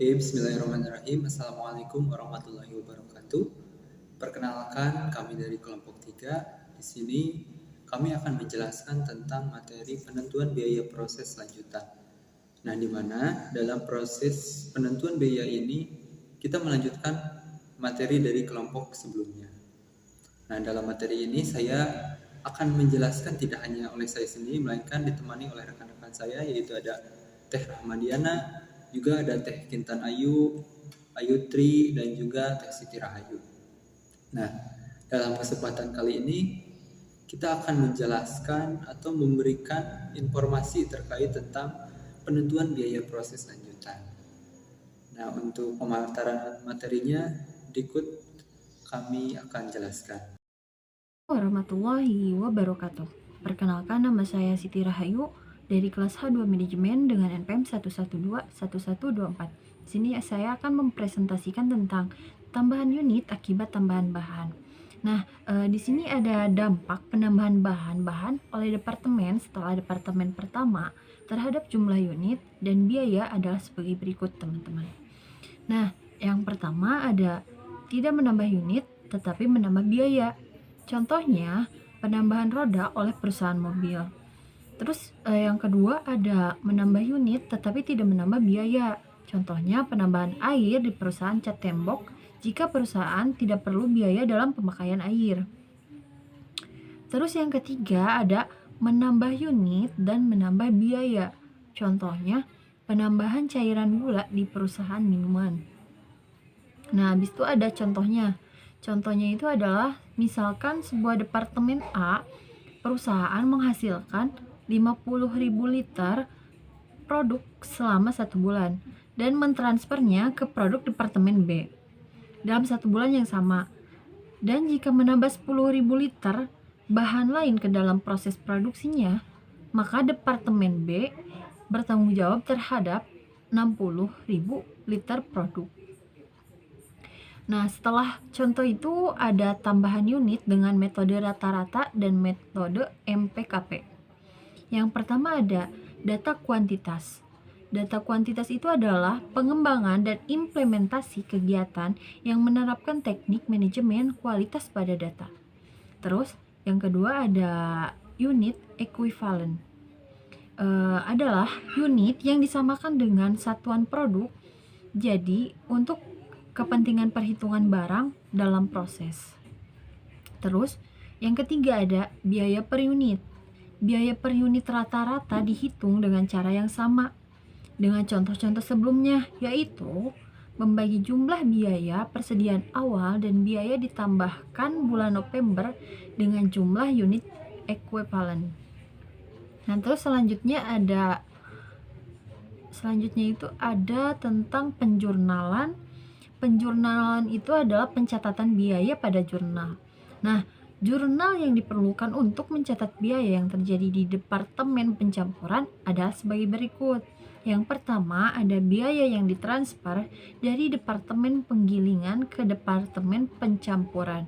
Oke, bismillahirrahmanirrahim. Assalamualaikum warahmatullahi wabarakatuh. Perkenalkan, kami dari kelompok 3. Di sini kami akan menjelaskan tentang materi penentuan biaya proses lanjutan. Nah, di mana dalam proses penentuan biaya ini kita melanjutkan materi dari kelompok sebelumnya. Nah, dalam materi ini saya akan menjelaskan tidak hanya oleh saya sendiri, melainkan ditemani oleh rekan-rekan saya, yaitu ada Teh Rahmadiana, juga ada Teh Kintan Ayu, Ayu Tri, dan juga Teh Siti Rahayu. Nah, dalam kesempatan kali ini kita akan menjelaskan atau memberikan informasi terkait tentang penentuan biaya proses lanjutan. Nah, untuk pemaparan materinya berikut kami akan jelaskan. Warahmatullahi wabarakatuh. Perkenalkan, nama saya Siti Rahayu dari kelas H2 Manajemen dengan NPM 1121124. Di sini saya akan mempresentasikan tentang tambahan unit akibat tambahan bahan. Nah, di sini ada dampak penambahan bahan oleh departemen setelah departemen pertama terhadap jumlah unit dan biaya adalah sebagai berikut, teman-teman. Nah, yang pertama ada tidak menambah unit tetapi menambah biaya. Contohnya, penambahan roda oleh perusahaan mobil. Terus yang kedua ada menambah unit tetapi tidak menambah biaya. Contohnya penambahan air di perusahaan cat tembok jika perusahaan tidak perlu biaya dalam pemakaian air. Terus yang ketiga ada menambah unit dan menambah biaya. Contohnya penambahan cairan gula di perusahaan minuman. Nah, habis itu ada contohnya. Contohnya itu adalah misalkan sebuah departemen A, perusahaan menghasilkan 50.000 liter produk selama 1 bulan dan mentransfernya ke produk departemen B dalam 1 bulan yang sama. Dan jika menambah 10.000 liter bahan lain ke dalam proses produksinya, maka departemen B bertanggung jawab terhadap 60.000 liter produk. Nah, setelah contoh itu ada tambahan unit dengan metode rata-rata dan metode MPKP. Yang pertama ada data kuantitas. Data kuantitas itu adalah pengembangan dan implementasi kegiatan yang menerapkan teknik manajemen kualitas pada data. Terus, yang kedua ada unit equivalent. Adalah unit yang disamakan dengan satuan produk. Jadi, untuk kepentingan perhitungan barang dalam proses. Terus, yang ketiga ada biaya per unit. Biaya per unit rata-rata dihitung dengan cara yang sama dengan contoh-contoh sebelumnya, yaitu membagi jumlah biaya persediaan awal dan biaya ditambahkan bulan November dengan jumlah unit equivalent. Nah, terus selanjutnya itu ada tentang penjurnalan. Penjurnalan itu adalah pencatatan biaya pada jurnal. Nah, jurnal yang diperlukan untuk mencatat biaya yang terjadi di departemen pencampuran adalah sebagai berikut. Yang pertama ada biaya yang ditransfer dari departemen penggilingan ke departemen pencampuran.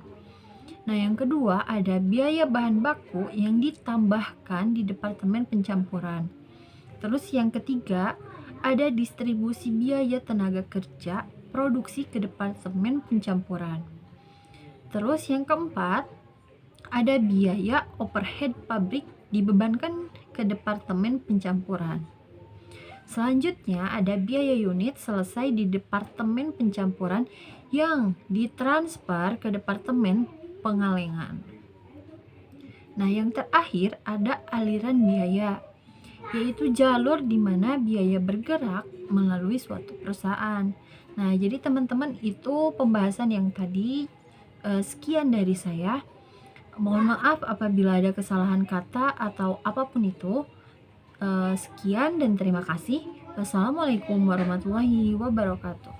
Nah, yang kedua ada biaya bahan baku yang ditambahkan di departemen pencampuran. Terus yang ketiga ada distribusi biaya tenaga kerja produksi ke departemen pencampuran. Terus yang keempat, ada biaya overhead pabrik dibebankan ke departemen pencampuran. Selanjutnya ada biaya unit selesai di departemen pencampuran yang ditransfer ke departemen pengalengan. Nah, yang terakhir ada aliran biaya, yaitu jalur di mana biaya bergerak melalui suatu perusahaan. Nah, jadi teman-teman itu pembahasan yang tadi. Sekian dari saya. Mohon maaf apabila ada kesalahan kata atau apapun itu. Sekian dan terima kasih. Wassalamualaikum warahmatullahi wabarakatuh.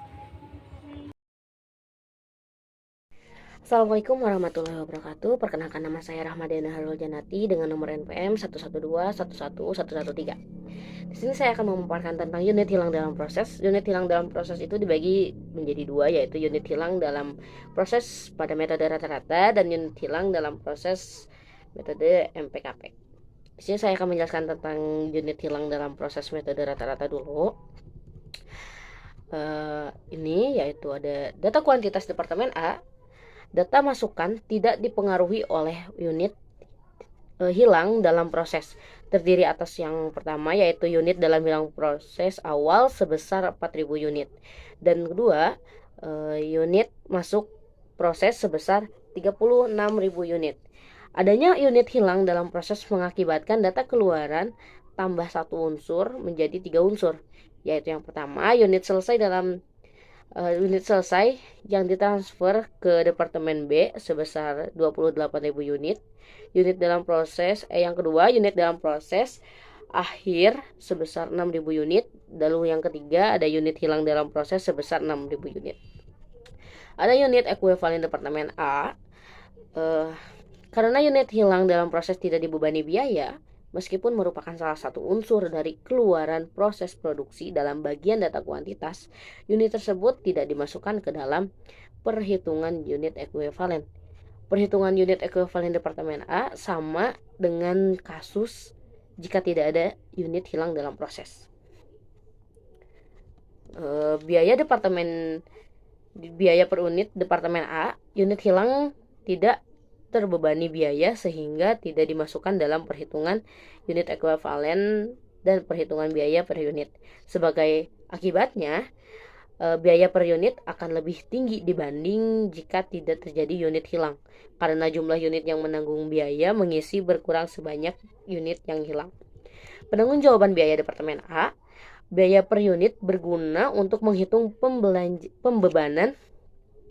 Assalamualaikum warahmatullahi wabarakatuh. Perkenalkan, nama saya Rahmadiana Harul Janati dengan nomor NPM 112111113. Di sini saya akan memaparkan tentang unit hilang dalam proses. Unit hilang dalam proses itu dibagi menjadi dua, yaitu unit hilang dalam proses pada metode rata-rata dan unit hilang dalam proses metode MPKP. Di sini saya akan menjelaskan tentang unit hilang dalam proses metode rata-rata dulu. Ini yaitu ada data kuantitas departemen A. Data masukan tidak dipengaruhi oleh unit hilang dalam proses. Terdiri atas yang pertama yaitu unit dalam hilang proses awal sebesar 4.000 unit. Dan kedua, unit masuk proses sebesar 36.000 unit. Adanya unit hilang dalam proses mengakibatkan data keluaran tambah satu unsur menjadi 3 unsur. Yaitu yang pertama, unit selesai yang ditransfer ke departemen B sebesar 28.000 unit. Unit dalam proses yang kedua, unit dalam proses akhir sebesar 6.000 unit. Lalu yang ketiga ada unit hilang dalam proses sebesar 6.000 unit. Ada unit ekuivalen departemen A. Karena unit hilang dalam proses tidak dibebani biaya, meskipun merupakan salah satu unsur dari keluaran proses produksi dalam bagian data kuantitas, unit tersebut tidak dimasukkan ke dalam perhitungan unit ekuivalen. Perhitungan unit ekuivalen departemen A sama dengan kasus jika tidak ada unit hilang dalam proses. Biaya per unit departemen A, unit hilang tidak terbebani biaya sehingga tidak dimasukkan dalam perhitungan unit ekuivalen dan perhitungan biaya per unit. Sebagai akibatnya, biaya per unit akan lebih tinggi dibanding jika tidak terjadi unit hilang, karena jumlah unit yang menanggung biaya mengisi berkurang sebanyak unit yang hilang. Penanggung-jawaban biaya departemen A, biaya per unit berguna untuk menghitung pembebanan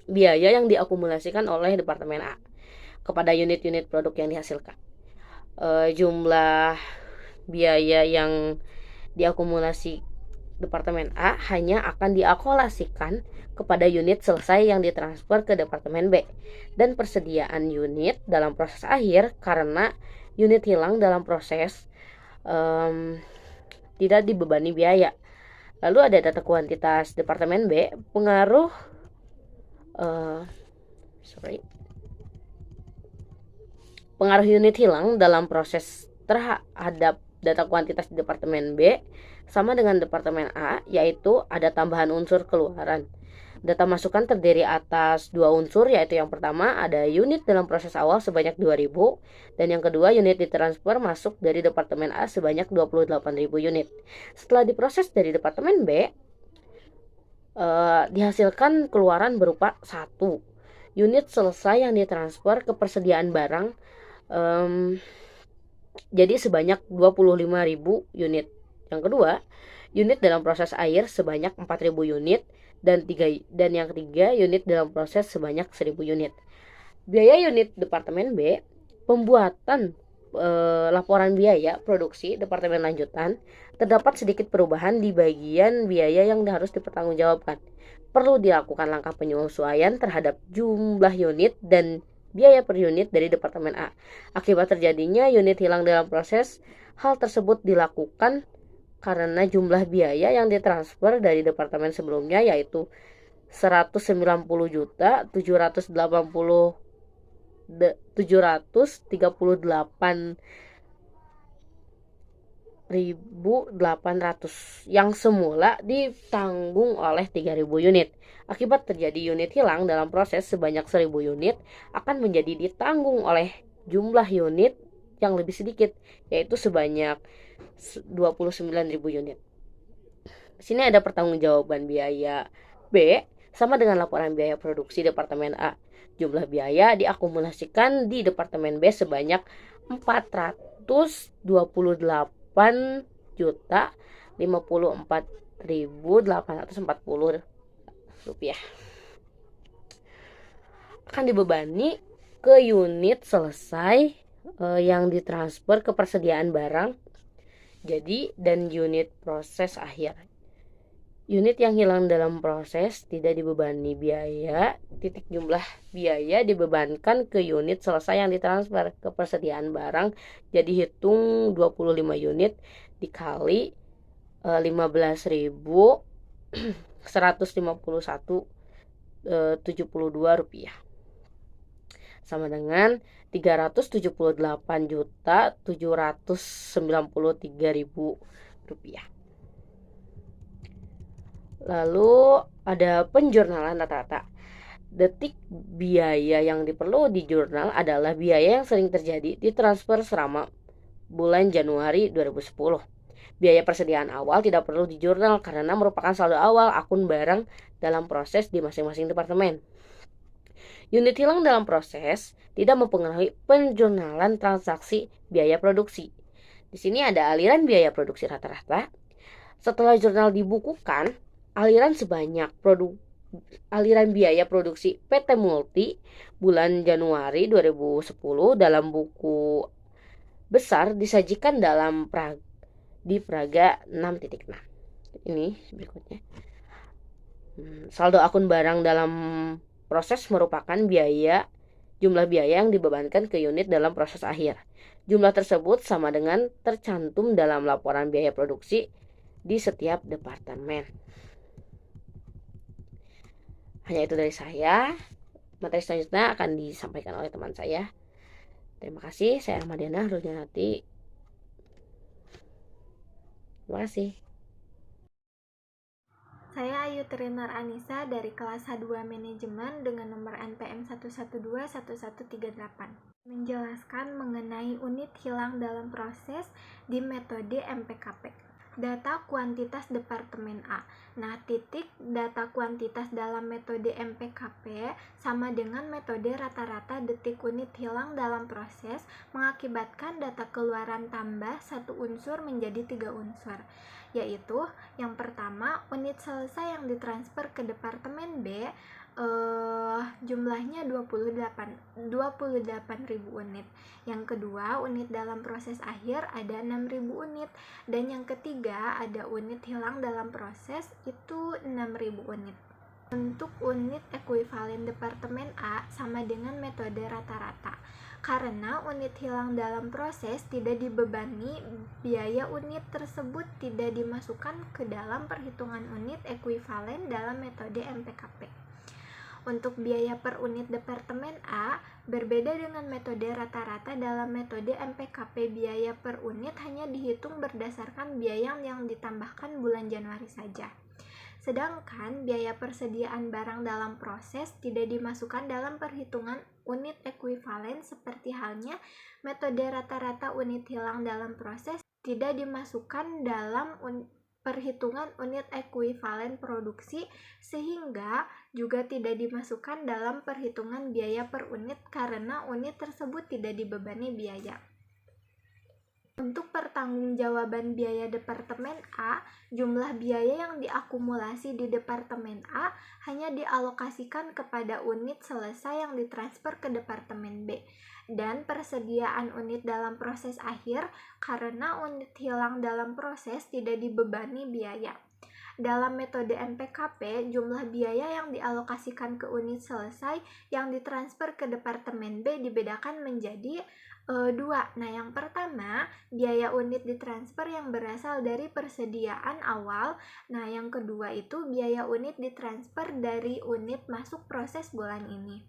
biaya yang diakumulasikan oleh departemen A kepada unit-unit produk yang dihasilkan. Jumlah biaya yang diakumulasi departemen A hanya akan diakumulasikan kepada unit selesai yang ditransfer ke departemen B, dan persediaan unit dalam proses akhir karena unit hilang dalam proses tidak dibebani biaya. Lalu ada data kuantitas departemen B. Pengaruh unit hilang dalam proses terhadap data kuantitas di departemen B sama dengan departemen A, yaitu ada tambahan unsur keluaran. Data masukan terdiri atas 2 unsur, yaitu yang pertama ada unit dalam proses awal sebanyak 2.000, dan yang kedua unit ditransfer masuk dari departemen A sebanyak 28.000 unit. Setelah diproses dari departemen B, dihasilkan keluaran berupa 1 unit selesai yang ditransfer ke persediaan barang, jadi sebanyak 25.000 unit. Yang kedua, unit dalam proses air sebanyak 4.000 unit, dan yang ketiga unit dalam proses sebanyak 1.000 unit. Biaya unit departemen B, pembuatan laporan biaya produksi departemen lanjutan, terdapat sedikit perubahan di bagian biaya yang harus dipertanggungjawabkan. Perlu dilakukan langkah penyesuaian terhadap jumlah unit dan biaya per unit dari departemen A. Akibat terjadinya unit hilang dalam proses, hal tersebut dilakukan karena jumlah biaya yang ditransfer dari departemen sebelumnya yaitu 190.738.800 yang semula ditanggung oleh 3.000 unit. Akibat terjadi unit hilang dalam proses sebanyak 1.000 unit akan menjadi ditanggung oleh jumlah unit yang lebih sedikit, yaitu sebanyak 29.000 unit. Di sini ada pertanggungjawaban biaya B sama dengan laporan biaya produksi departemen A. Jumlah biaya diakumulasikan di departemen B sebanyak 428.054.840 rupiah. Akan dibebani ke unit selesai yang ditransfer ke persediaan barang jadi dan unit proses akhir. Unit yang hilang dalam proses tidak dibebani biaya, jumlah biaya dibebankan ke unit selesai yang ditransfer ke persediaan barang, jadi hitung 25 unit dikali 15.151.72 rupiah sama dengan 378.793.000 rupiah. Lalu ada penjurnalan rata-rata. Detik biaya yang diperlu di jurnal adalah biaya yang sering terjadi di transfer selama bulan Januari 2010. Biaya persediaan awal tidak perlu di jurnal karena merupakan saldo awal akun barang dalam proses di masing-masing departemen. Unit hilang dalam proses tidak mempengaruhi penjurnalan transaksi biaya produksi. Di sini ada aliran biaya produksi rata-rata. Setelah jurnal dibukukan, aliran biaya produksi PT Multi bulan Januari 2010 dalam buku besar disajikan di Praga 6.6. Ini berikutnya. Saldo akun barang dalam proses merupakan jumlah biaya yang dibebankan ke unit dalam proses akhir. Jumlah tersebut sama dengan tercantum dalam laporan biaya produksi di setiap departemen. Hanya itu dari saya. Materi selanjutnya akan disampaikan oleh teman saya. Terima kasih. Saya Rahmadiana Harul Janati. Terima kasih. Saya Ayu Trinar Anissa dari kelas H2 Manajemen dengan nomor NPM 1121138. Menjelaskan mengenai unit hilang dalam proses di metode MPKP. Data kuantitas Departemen A. Nah, data kuantitas dalam metode MPKP sama dengan metode rata-rata detik unit hilang dalam proses mengakibatkan data keluaran tambah satu unsur menjadi 3 unsur, yaitu yang pertama unit selesai yang ditransfer ke Departemen B jumlahnya 28.000 unit. Yang kedua, unit dalam proses akhir ada 6.000 unit. Dan yang ketiga, ada unit hilang dalam proses itu 6.000 unit. Untuk unit ekuivalen Departemen A sama dengan metode rata-rata. Karena unit hilang dalam proses tidak dibebani, biaya unit tersebut tidak dimasukkan ke dalam perhitungan unit ekuivalen dalam metode MPKP. Untuk biaya per unit Departemen A, berbeda dengan metode rata-rata. Dalam metode MPKP, biaya per unit hanya dihitung berdasarkan biaya yang ditambahkan bulan Januari saja. Sedangkan biaya persediaan barang dalam proses tidak dimasukkan dalam perhitungan unit ekuivalen seperti halnya metode rata-rata. Unit hilang dalam proses tidak dimasukkan dalam perhitungan unit ekuivalen produksi, sehingga juga tidak dimasukkan dalam perhitungan biaya per unit karena unit tersebut tidak dibebani biaya. Untuk pertanggungjawaban biaya Departemen A, jumlah biaya yang diakumulasi di Departemen A hanya dialokasikan kepada unit selesai yang ditransfer ke Departemen B, dan persediaan unit dalam proses akhir karena unit hilang dalam proses tidak dibebani biaya. Dalam metode MPKP, jumlah biaya yang dialokasikan ke unit selesai yang ditransfer ke Departemen B dibedakan menjadi 2. Nah, yang pertama, biaya unit ditransfer yang berasal dari persediaan awal. Nah, yang kedua itu biaya unit ditransfer dari unit masuk proses bulan ini.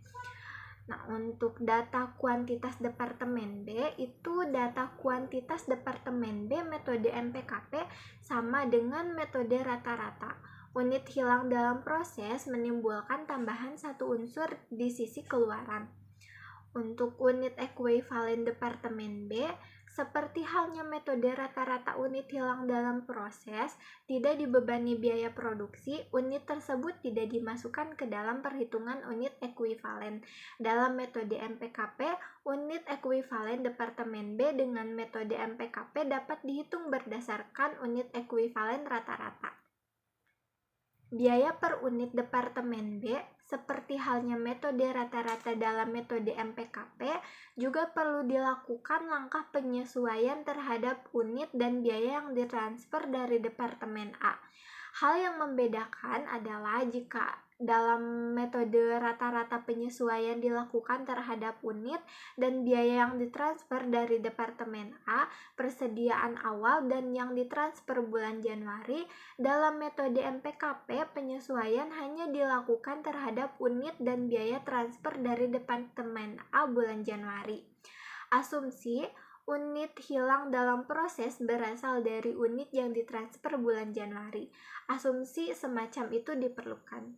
Nah, untuk data kuantitas Departemen B, itu data kuantitas Departemen B metode MPKP sama dengan metode rata-rata. Unit hilang dalam proses menimbulkan tambahan satu unsur di sisi keluaran. Untuk unit ekuivalen Departemen B, seperti halnya metode rata-rata unit hilang dalam proses, tidak dibebani biaya produksi, unit tersebut tidak dimasukkan ke dalam perhitungan unit ekuivalen. Dalam metode MPKP, unit ekuivalen Departemen B dengan metode MPKP dapat dihitung berdasarkan unit ekuivalen rata-rata. Biaya per unit Departemen B, seperti halnya metode rata-rata dalam metode MPKP, juga perlu dilakukan langkah penyesuaian terhadap unit dan biaya yang ditransfer dari Departemen A. Hal yang membedakan adalah jika dalam metode rata-rata penyesuaian dilakukan terhadap unit dan biaya yang ditransfer dari Departemen A, persediaan awal dan yang ditransfer bulan Januari. Dalam metode MPKP, penyesuaian hanya dilakukan terhadap unit dan biaya transfer dari Departemen A bulan Januari. Asumsi Unit hilang dalam proses berasal dari unit yang ditransfer bulan Januari. Asumsi semacam itu diperlukan.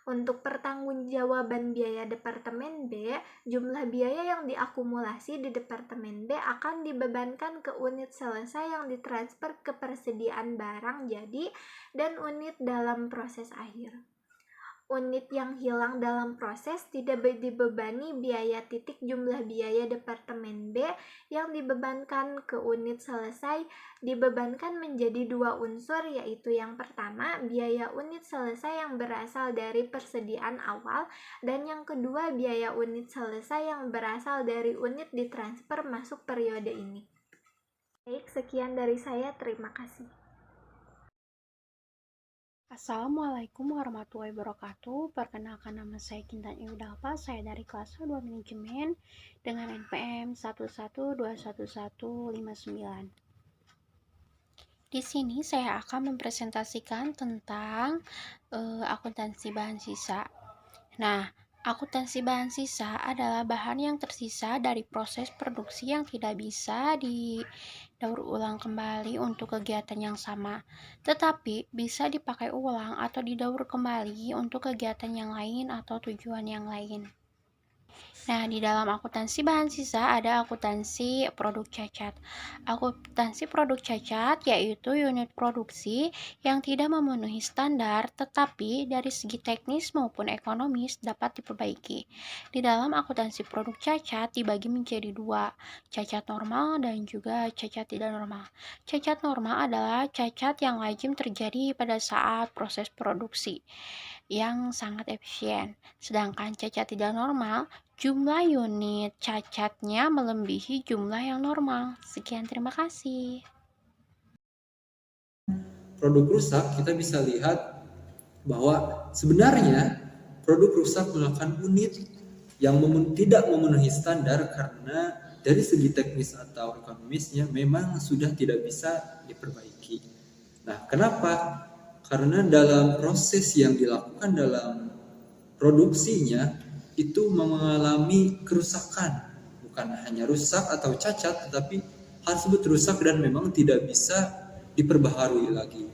Untuk pertanggungjawaban biaya Departemen B, jumlah biaya yang diakumulasi di Departemen B akan dibebankan ke unit selesai yang ditransfer ke persediaan barang jadi dan unit dalam proses akhir. Unit yang hilang dalam proses tidak dibebani biaya titik jumlah biaya Departemen B yang dibebankan ke unit selesai dibebankan menjadi dua unsur, yaitu yang pertama biaya unit selesai yang berasal dari persediaan awal dan yang kedua biaya unit selesai yang berasal dari unit ditransfer masuk periode ini. Baik, sekian dari saya, terima kasih. Assalamualaikum warahmatullahi wabarakatuh. Perkenalkan, nama saya Kintan Iudalpa. Saya dari kelas 2 manajemen dengan NPM 1121159. Di sini saya akan mempresentasikan tentang akuntansi bahan sisa. Nah, akuntansi bahan sisa adalah bahan yang tersisa dari proses produksi yang tidak bisa didaur ulang kembali untuk kegiatan yang sama, tetapi bisa dipakai ulang atau didaur kembali untuk kegiatan yang lain atau tujuan yang lain. Nah, di dalam akuntansi bahan sisa ada akuntansi produk cacat. Akuntansi produk cacat yaitu unit produksi yang tidak memenuhi standar tetapi dari segi teknis maupun ekonomis dapat diperbaiki. Di dalam akuntansi produk cacat dibagi menjadi dua, cacat normal dan juga cacat tidak normal. Cacat normal adalah cacat yang lazim terjadi pada saat proses produksi yang sangat efisien. Sedangkan cacat tidak normal, jumlah unit cacatnya melebihi jumlah yang normal. Sekian, terima kasih. Produk rusak kita bisa lihat bahwa sebenarnya produk rusak merupakan unit yang tidak memenuhi standar karena dari segi teknis atau ekonomisnya memang sudah tidak bisa diperbaiki. Nah, kenapa? Karena dalam proses yang dilakukan dalam produksinya itu mengalami kerusakan, bukan hanya rusak atau cacat, tetapi hal tersebut rusak dan memang tidak bisa diperbaharui lagi.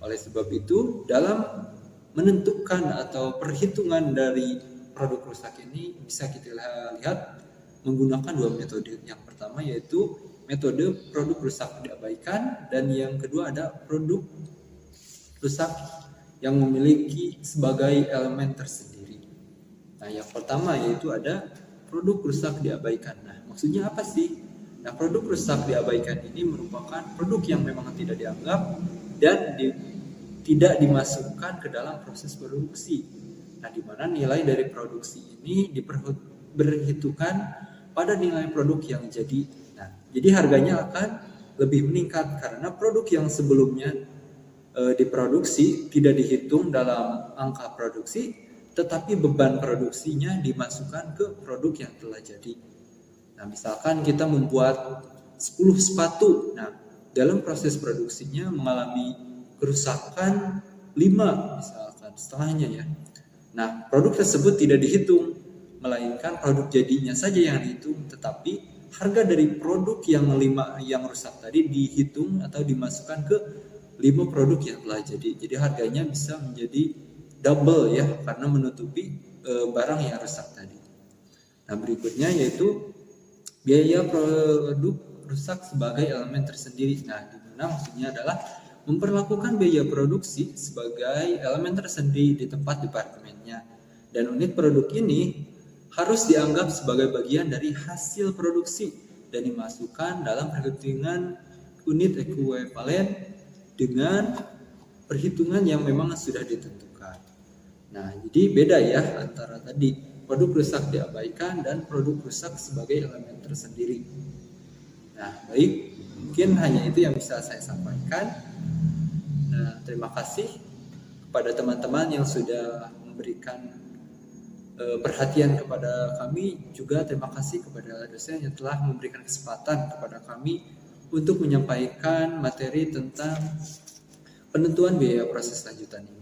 Oleh sebab itu, dalam menentukan atau perhitungan dari produk rusak ini bisa kita lihat menggunakan dua metode. Yang pertama yaitu metode produk rusak diabaikan dan yang kedua ada produk rusak yang memiliki sebagai elemen tersendiri. Nah, yang pertama yaitu ada produk rusak diabaikan. Nah, maksudnya apa sih? Nah, produk rusak diabaikan ini merupakan produk yang memang tidak dianggap dan tidak dimasukkan ke dalam proses produksi. Nah, di mana nilai dari produksi ini diperhitungkan pada nilai produk yang jadi. Nah, jadi harganya akan lebih meningkat karena produk yang sebelumnya diproduksi tidak dihitung dalam angka produksi, tetapi beban produksinya dimasukkan ke produk yang telah jadi. Nah, misalkan kita membuat 10 sepatu. Nah, dalam proses produksinya mengalami kerusakan 5 misalkan setengahnya ya. Nah, produk tersebut tidak dihitung, melainkan produk jadinya saja yang dihitung, tetapi harga dari produk yang 5 yang rusak tadi dihitung atau dimasukkan ke 5 produk yang telah jadi. Jadi harganya bisa menjadi double ya karena menutupi barang yang rusak tadi. Nah, berikutnya yaitu biaya produk rusak sebagai elemen tersendiri. Nah, di mana maksudnya adalah memperlakukan biaya produksi sebagai elemen tersendiri di tempat departemennya. Dan unit produk ini harus dianggap sebagai bagian dari hasil produksi dan dimasukkan dalam perhitungan unit ekuivalen dengan perhitungan yang memang sudah ditentukan. Nah, jadi beda ya antara tadi produk rusak diabaikan dan produk rusak sebagai elemen tersendiri. Nah, baik, mungkin hanya itu yang bisa saya sampaikan. Nah, terima kasih kepada teman-teman yang sudah memberikan perhatian kepada kami. Juga terima kasih kepada dosen yang telah memberikan kesempatan kepada kami untuk menyampaikan materi tentang penentuan biaya proses lanjutan ini.